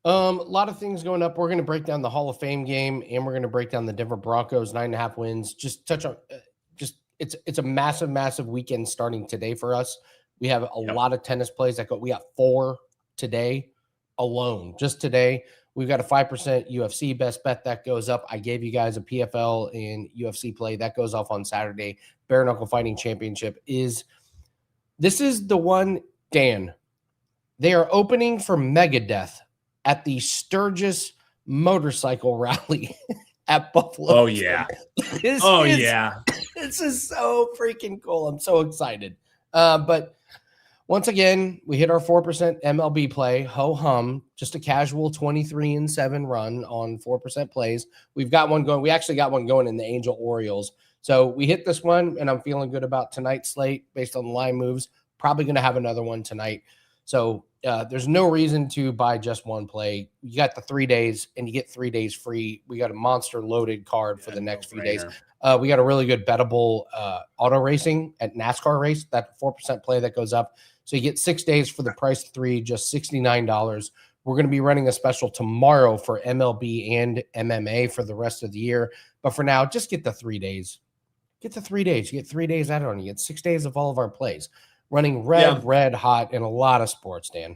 A lot of things going up. We're going to break down the Hall of Fame game, and we're going to break down the Denver Broncos 9.5 wins. Just touch on it's a massive weekend starting today for us. We have a lot of tennis plays we got 4 today alone. Just today, we've got a 5% UFC best bet that goes up. I gave you guys a PFL and UFC play that goes off on Saturday. Bare Knuckle Fighting Championship is the one, Dan. They are opening for Megadeth at the Sturgis Motorcycle Rally at Buffalo. Oh, yeah. This is so freaking cool. I'm so excited. But once again, we hit our 4% MLB play. Ho-hum, just a casual 23-7 run on 4% plays. We've got one going. We actually got one going in the Angel Orioles. So we hit this one, and I'm feeling good about tonight's slate based on the line moves. Probably going to have another one tonight. So there's no reason to buy just one play. You got the 3 days, and you get 3 days free. We got a monster loaded card for the next few days. We got a really good bettable auto racing at NASCAR race, that 4% play that goes up. So you get 6 days for the price of 3, just $69. We're going to be running a special tomorrow for MLB and MMA for the rest of the year. But for now, just get the 3 days. Get the 3 days. You get 3 days out on you. You get 6 days of all of our plays. Running red hot in a lot of sports, Dan.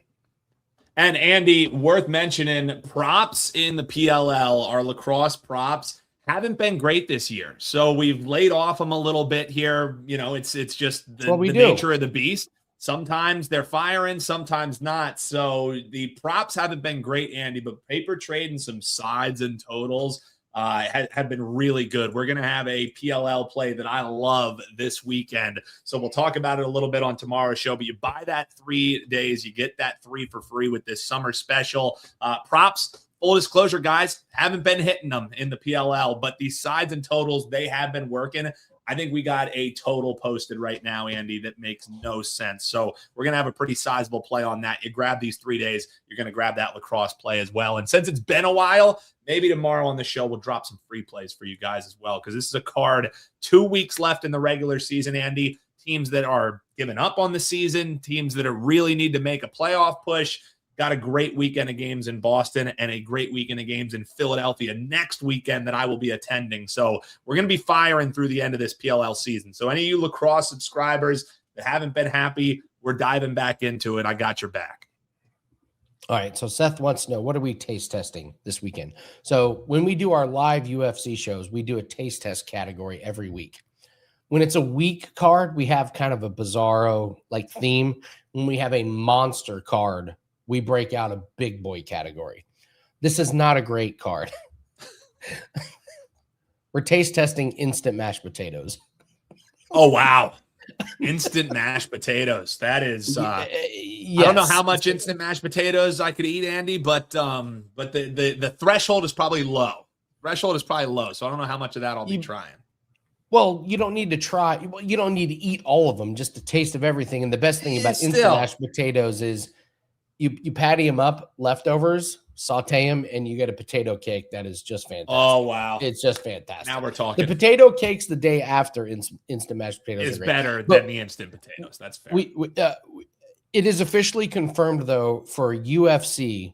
And Andy, worth mentioning, props in the PLL, our lacrosse props, haven't been great this year. So we've laid off them a little bit here. You know, it's just the nature of the beast. Sometimes they're firing, sometimes not. So the props haven't been great, Andy, but paper trade and some sides and totals have been really good. We're going to have a PLL play that I love this weekend. So we'll talk about it a little bit on tomorrow's show, but you buy that 3 days, you get that 3 for free with this summer special. Props, full disclosure, guys, haven't been hitting them in the PLL, but these sides and totals, they have been working. I think we got a total posted right now, Andy, that makes no sense. So we're going to have a pretty sizable play on that. You grab these 3 days, you're going to grab that lacrosse play as well. And since it's been a while, maybe tomorrow on the show, we'll drop some free plays for you guys as well, because this is a card, 2 weeks left in the regular season, Andy. Teams that are giving up on the season, teams that are really need to make a playoff push. Got a great weekend of games in Boston and a great weekend of games in Philadelphia next weekend that I will be attending. So we're going to be firing through the end of this PLL season. So any of you lacrosse subscribers that haven't been happy, we're diving back into it. I got your back. All right, so Seth wants to know, what are we taste testing this weekend? So when we do our live UFC shows, we do a taste test category every week. When it's a weak card, we have kind of a bizarro like theme. When we have a monster card, we break out a big boy category. This is not a great card. We're taste testing instant mashed potatoes. Oh, wow. Instant mashed potatoes. That is, yes. I don't know how much instant mashed potatoes I could eat, Andy, but the threshold is probably low. Threshold is probably low, so I don't know how much of that I'll be trying. Well, you don't need to try. You don't need to eat all of them, just a taste of everything. And the best thing about instant mashed potatoes is you patty them up, leftovers, saute them, and you get a potato cake that is just fantastic. Oh, wow. It's just fantastic. Now we're talking. The potato cakes the day after instant mashed potatoes is better than the instant potatoes. That's fair. It is officially confirmed, though, for UFC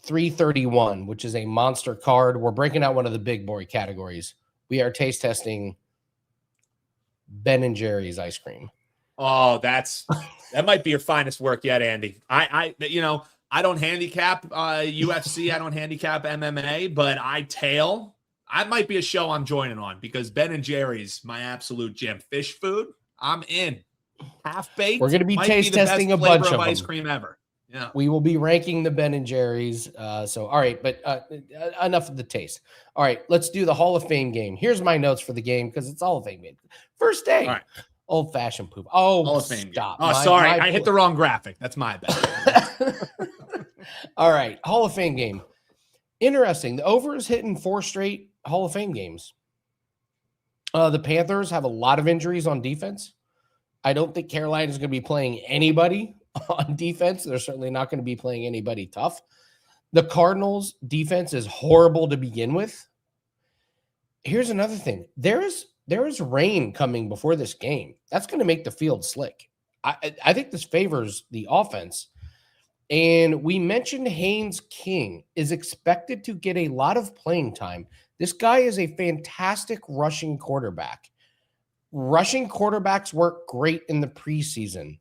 331, which is a monster card. We're breaking out one of the big boy categories. We are taste testing Ben & Jerry's ice cream. Oh, that might be your finest work yet, Andy. I don't handicap UFC. I don't handicap MMA, but I might be a show I'm joining on because Ben & Jerry's my absolute jam. Fish food, I'm in. Half baked. We're going to be taste testing a bunch of ice them. cream ever. Yeah, we will be ranking the Ben & Jerry's. So, all right, but enough of the taste. All right, let's do the Hall of Fame game. Here's my notes for the game because it's Hall of Fame game. First day. All right. Old-fashioned poop. Oh, Hall of Fame stop. Game. Oh, sorry. I hit the wrong graphic. That's my bad. All right, Hall of Fame game. Interesting. The over is hitting 4 straight Hall of Fame games. The Panthers have a lot of injuries on defense. I don't think Carolina is going to be playing anybody on defense. They're certainly not going to be playing anybody tough. The Cardinals' defense is horrible to begin with. Here's another thing. There is rain coming before this game. That's going to make the field slick. I think this favors the offense. And we mentioned Haynes King is expected to get a lot of playing time. This guy is a fantastic rushing quarterback. Rushing quarterbacks work great in the preseason.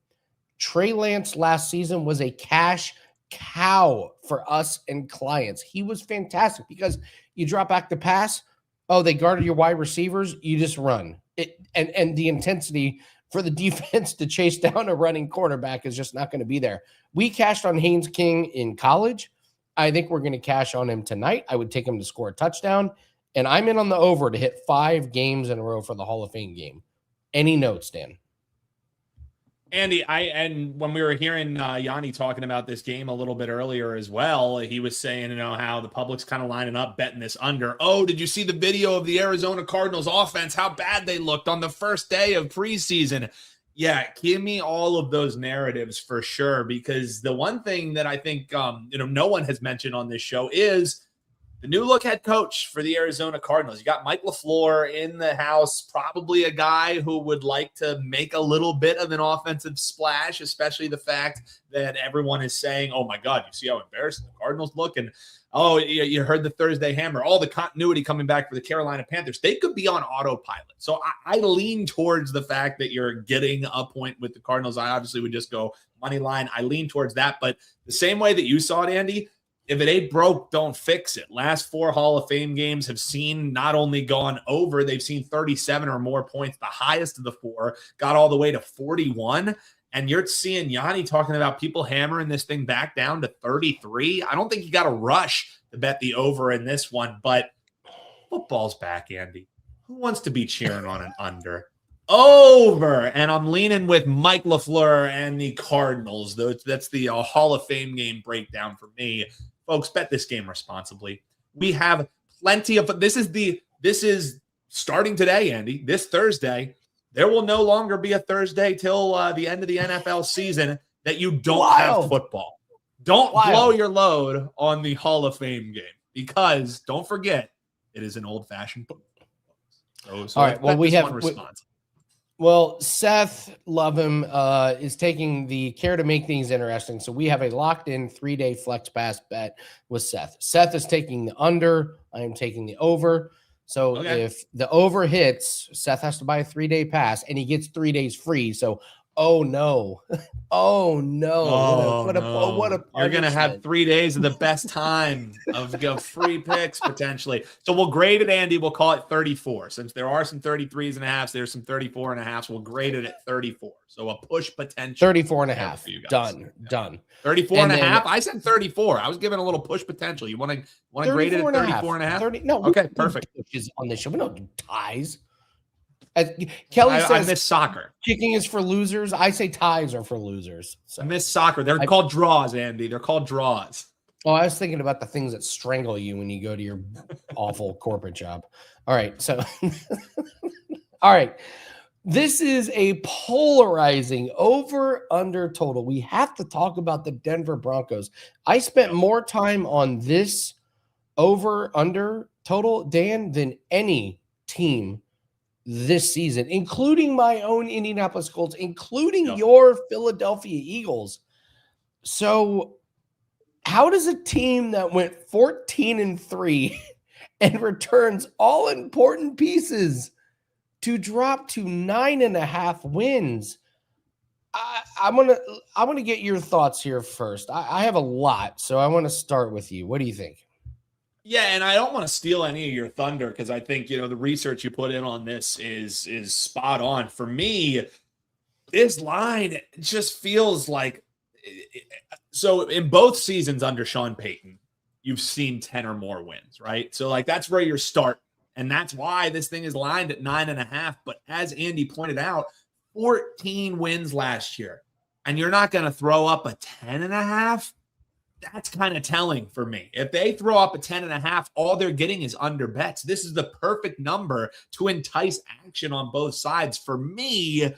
Trey Lance last season was a cash cow for us and clients. He was fantastic because you drop back the pass. Oh, they guarded your wide receivers. You just run it. And the intensity for the defense to chase down a running quarterback is just not going to be there. We cashed on Haynes King in college. I think we're going to cash on him tonight. I would take him to score a touchdown. And I'm in on the over to hit 5 games in a row for the Hall of Fame game. Any notes, Dan? Andy, and when we were hearing Gianni talking about this game a little bit earlier as well, he was saying, how the public's kind of lining up, betting this under. Oh, did you see the video of the Arizona Cardinals offense? How bad they looked on the first day of preseason. Yeah, give me all of those narratives for sure, because the one thing that I think, no one has mentioned on this show is the new look head coach for the Arizona Cardinals. You got Mike LaFleur in the house, probably a guy who would like to make a little bit of an offensive splash, especially the fact that everyone is saying, oh my God, you see how embarrassing the Cardinals look? And oh, you heard the Thursday hammer, all the continuity coming back for the Carolina Panthers. They could be on autopilot. So I lean towards the fact that you're getting a point with the Cardinals. I obviously would just go money line. I lean towards that. But the same way that you saw it, Andy, if it ain't broke, don't fix it. Last 4 Hall of Fame games have seen not only gone over, they've seen 37 or more points. The highest of the 4 got all the way to 41. And you're seeing Gianni talking about people hammering this thing back down to 33. I don't think you got to rush to bet the over in this one, but football's back, Andy. Who wants to be cheering on an under? Over. And I'm leaning with Mike LaFleur and the Cardinals. That's the Hall of Fame game breakdown for me. Folks, bet this game responsibly. We have plenty of this is starting today, Andy. This Thursday. There will no longer be a Thursday till the end of the NFL season that you don't have football. Don't blow your load on the Hall of Fame game because don't forget it is an old-fashioned football. So all right. Well, we have responsible. Well, Seth, love him, is taking the care to make things interesting. So we have a locked-in 3-day flex pass bet with Seth. Seth is taking the under. I am taking the over. So if the over hits, Seth has to buy a 3-day pass, and he gets 3 days free. So Oh no. Oh no. Oh, What a no. You're going to have punishment. 3 days of the best time of free picks potentially. So we'll grade it, Andy. We'll call it 34. Since there are some 33s and a half, there's some 34 and a half. We'll grade it at 34. So a push potential. 34 and a half. Done. 34 and a then, half. I said 34. I was giving a little push potential. You want to grade it at 34 and a half? 30, no. Okay, perfect. Pushes on this show. We don't do ties. As Kelly says, I miss soccer. Kicking is for losers. I say ties are for losers. So. I miss soccer. They're called draws, Andy. They're called draws. Oh, I was thinking about the things that strangle you when you go to your awful corporate job. All right. So, all right. This is a polarizing over-under total. We have to talk about the Denver Broncos. I spent more time on this over-under total, Dan, than any team this season, including my own Indianapolis Colts, including your Philadelphia Eagles. So how does a team that went 14-3 and returns all important pieces to drop to 9.5 wins? I want to get your thoughts here first. I have a lot, so I want to start with you. What do you think? Yeah, and I don't want to steal any of your thunder because I think, the research you put in on this is spot on. For me, this line just feels like so in both seasons under Sean Payton, you've seen 10 or more wins, right? So that's where you start. And that's why this thing is lined at 9.5. But as Andy pointed out, 14 wins last year. And you're not going to throw up a 10.5. That's kind of telling for me. If they throw up a 10.5, all they're getting is under bets. This is the perfect number to entice action on both sides. For me,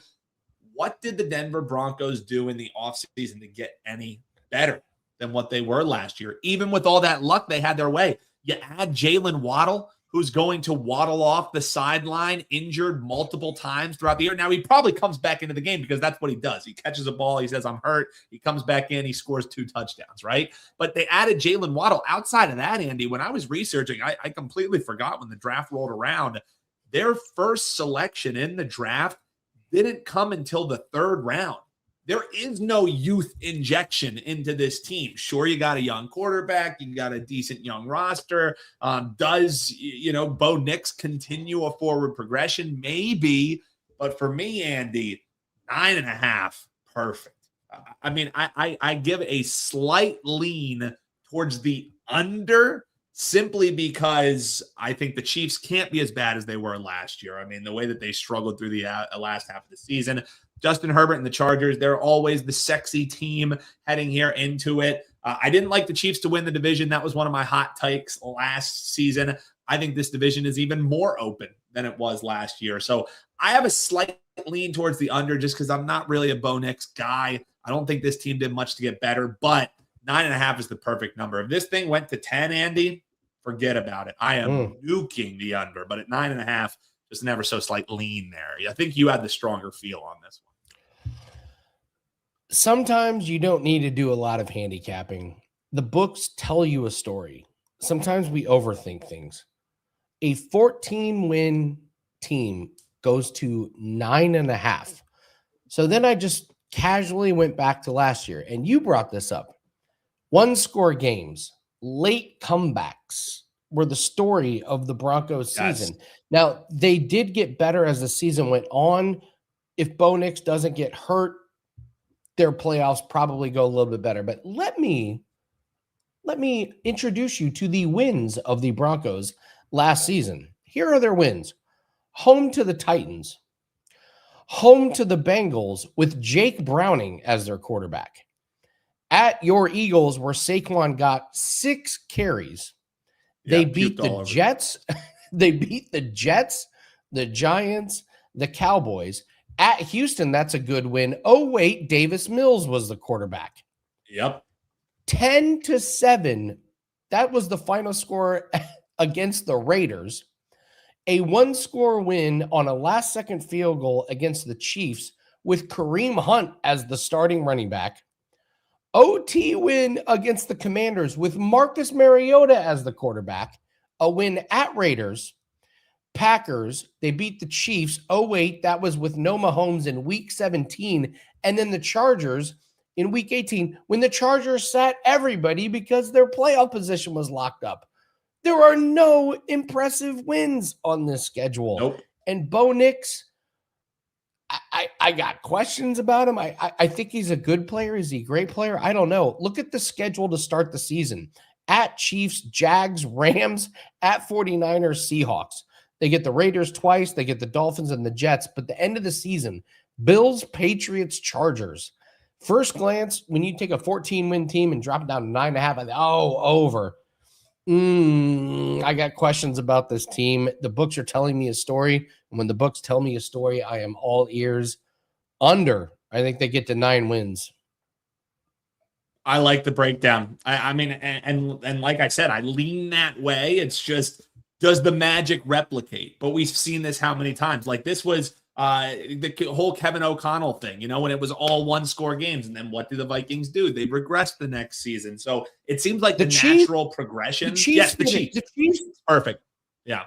what did the Denver Broncos do in the offseason to get any better than what they were last year? Even with all that luck they had their way, you add Jalen Waddle, who's going to waddle off the sideline, injured multiple times throughout the year. Now, he probably comes back into the game because that's what he does. He catches a ball. He says, I'm hurt. He comes back in. He scores 2 touchdowns, right? But they added Jalen Waddle. Outside of that, Andy, when I was researching, I completely forgot when the draft rolled around. Their first selection in the draft didn't come until the 3rd round. There is no youth injection into this team. Sure, you got a young quarterback. You got a decent young roster. Does Bo Nix continue a forward progression? Maybe. But for me, Andy, 9.5, perfect. I mean, I give a slight lean towards the under simply because I think the Chiefs can't be as bad as they were last year. I mean, the way that they struggled through the last half of the season. Justin Herbert and the Chargers, they're always the sexy team heading here into it. I didn't like the Chiefs to win the division. That was one of my hot takes last season. I think this division is even more open than it was last year. So I have a slight lean towards the under just because I'm not really a Bo Nix guy. I don't think this team did much to get better, but 9.5 is the perfect number. If this thing went to 10, Andy, forget about it. I am nuking the under, but at 9.5, just never so slight lean there. I think you had the stronger feel on this one. Sometimes you don't need to do a lot of handicapping. The books tell you a story. Sometimes we overthink things. A 14-win team goes to 9.5. So then I just casually went back to last year, and you brought this up. 1-score games, late comebacks were the story of the Broncos season. Yes. Now, they did get better as the season went on. If Bo Nix doesn't get hurt, their playoffs probably go a little bit better. But let me introduce you to the wins of the Broncos last season. Here are their wins. Home to the Titans. Home to the Bengals with Jake Browning as their quarterback. At your Eagles, where Saquon got 6 carries. They beat the Jets. They beat the Jets, the Giants, the Cowboys. At Houston, that's a good win. Oh, wait, Davis Mills was the quarterback. Yep. 10-7. That was the final score against the Raiders. A 1-score win on a last-second field goal against the Chiefs with Kareem Hunt as the starting running back. OT win against the Commanders with Marcus Mariota as the quarterback. A win at Raiders. Packers, they beat the Chiefs. Oh, wait, that was with no Mahomes in week 17. And then the Chargers in week 18, when the Chargers sat everybody because their playoff position was locked up. There are no impressive wins on this schedule. Nope. And Bo Nix, I got questions about him. I think he's a good player. Is he a great player? I don't know. Look at the schedule to start the season. At Chiefs, Jags, Rams, at 49ers, Seahawks. They get the Raiders twice. They get the Dolphins and the Jets. But the end of the season, Bills, Patriots, Chargers. First glance, when you take a 14-win team and drop it down to 9.5, over. I got questions about this team. The books are telling me a story. And when the books tell me a story, I am all ears. Under, I think they get to 9 wins. I like the breakdown. I mean, and like I said, I lean that way. It's just, does the magic replicate? But we've seen this how many times? Like this was the whole Kevin O'Connell thing, when it was all 1-score games. And then what do the Vikings do? They regressed the next season. So it seems like the natural progression. The Chiefs. Yes, the Chiefs. Perfect. Yeah.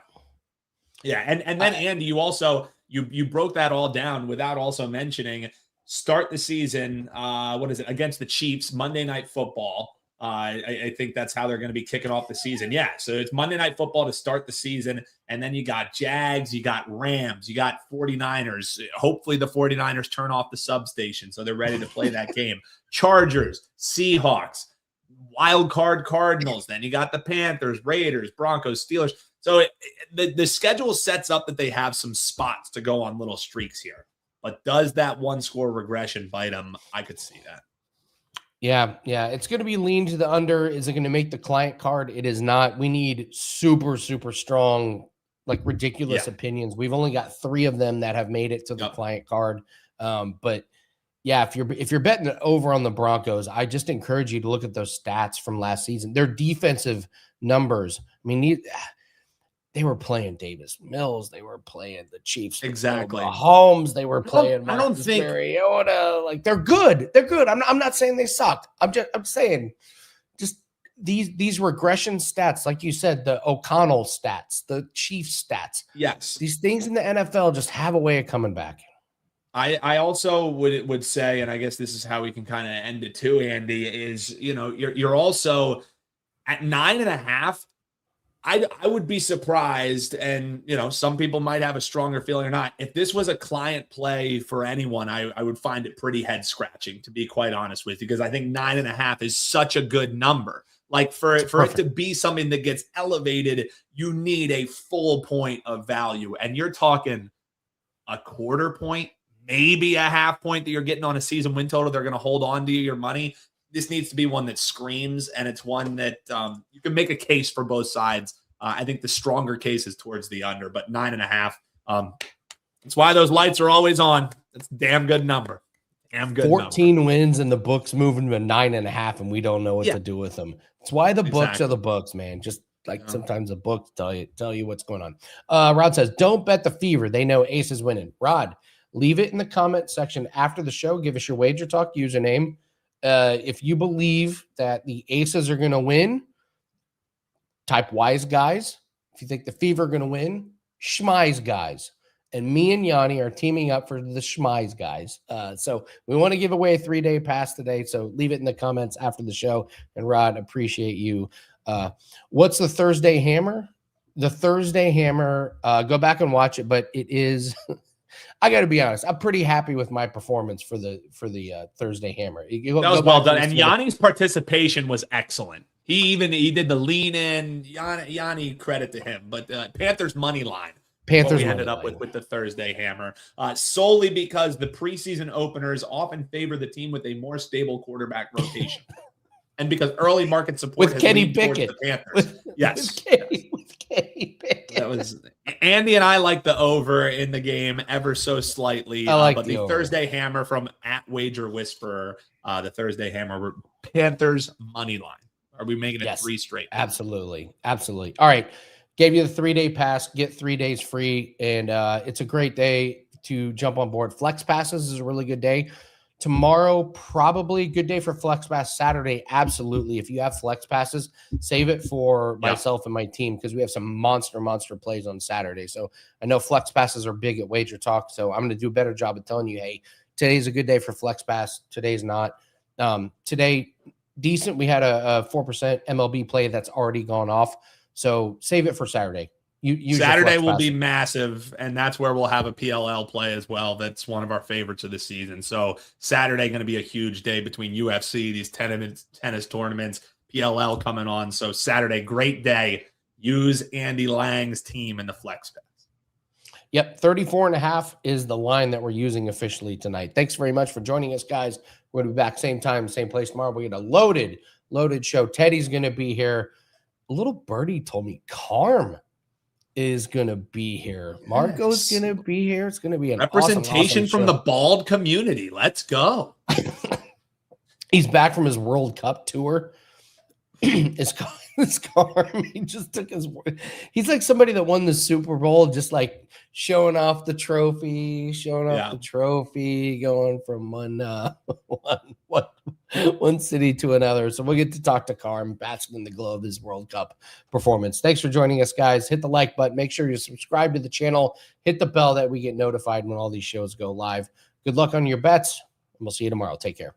Yeah. And then Andy, you also, you broke that all down without also mentioning start the season. What is it? Against the Chiefs, Monday Night Football. I think that's how they're going to be kicking off the season. Yeah. So it's Monday Night Football to start the season. And then you got Jags, you got Rams, you got 49ers. Hopefully the 49ers turn off the substation so they're ready to play that game. Chargers, Seahawks, wild card Cardinals. Then you got the Panthers, Raiders, Broncos, Steelers. So the schedule sets up that they have some spots to go on little streaks here. But does that 1-score regression bite them? I could see that. Yeah. It's going to be lean to the under. Is it going to make the client card? It is not. We need super, super strong, like ridiculous opinions. We've only got 3 of them that have made it to the client card. But yeah, if you're betting over on the Broncos, I just encourage you to look at those stats from last season. Their defensive numbers. I mean, they were playing Davis Mills. They were playing the Chiefs. Exactly. Mahomes. They were playing. I don't think Mariota. Like they're good. They're good. I'm not saying they suck. I'm saying just these regression stats, like you said, the O'Connell stats, the Chiefs stats. Yes. These things in the NFL just have a way of coming back. I also would say, and I guess this is how we can kind of end it too, Andy, is, you're also at 9.5. I would be surprised, and some people might have a stronger feeling or not. If this was a client play for anyone, I would find it pretty head scratching, to be quite honest with you, because I think 9.5 is such a good number. Like for it to be something that gets elevated, you need a full point of value, and you're talking a quarter point, maybe a half point that you're getting on a season win total. They're going to hold on to your money. This needs to be one that screams, and it's one that you can make a case for both sides. I think the stronger case is towards the under, but 9.5. That's why those lights are always on. That's a damn good number. Damn good 14 number. wins and the books moving to 9.5, and we don't know what to do with them. That's why the books are the books, man. Just like sometimes the books tell you what's going on. Rod says, don't bet the Fever. They know Ace is winning. Rod, leave it in the comment section after the show. Give us your WagerTalk username. If you believe that the Aces are going to win, type Wise Guys. If you think the Fever are going to win, Schmize Guys. And me and Gianni are teaming up for the Schmize Guys. So we want to give away a 3-day pass today. So leave it in the comments after the show. And Rod, appreciate you. What's the Thursday Hammer? The Thursday Hammer, go back and watch it, but it is I got to be honest. I'm pretty happy with my performance for the Thursday Hammer. That was well done, and Yanni's participation was excellent. He did the lean in. Yanni, credit to him. But Panthers money line. Panthers we ended up with the Thursday Hammer, solely because the preseason openers often favor the team with a more stable quarterback rotation, and because early market support with Kenny Pickett. The Panthers. Yes, with Kenny Pickett. That was Andy and I like the over in the game ever so slightly. I like but the Thursday Hammer from @WagerWhisperer, the Thursday Hammer Panthers money line. Are we making it 3 straight? Absolutely. All right. Gave you the 3-day pass, get 3 days free. And it's a great day to jump on board. Flex passes is a really good day. Tomorrow, probably good day for flex pass. Saturday, absolutely. If you have flex passes, save it for myself and my team because we have some monster plays on Saturday. So I know flex passes are big at WagerTalk. So I'm going to do a better job of telling you, hey, today's a good day for flex pass. Today's not. Today, decent. We had a 4% MLB play that's already gone off. So save it for Saturday. Saturday will be massive, and that's where we'll have a PLL play as well. That's one of our favorites of the season. So Saturday going to be a huge day between UFC, these tennis tournaments, PLL coming on. So Saturday, great day. Use Andy Lang's team in the flex pass. Yep, 34.5 is the line that we're using officially tonight. Thanks very much for joining us, guys. We're going to be back same time, same place tomorrow. We got a loaded show. Teddy's going to be here. A little birdie told me Carm is going to be here. Marco's going to be here. It's going to be an representation awesome from the bald community. Let's go. He's back from his World Cup tour. It's Carm. He just took his. He's like somebody that won the Super Bowl, just like showing off the trophy, going from one city to another. So we'll get to talk to Carm, basking in the glow of his World Cup performance. Thanks for joining us, guys. Hit the like button. Make sure you subscribe to the channel. Hit the bell that we get notified when all these shows go live. Good luck on your bets, and we'll see you tomorrow. Take care.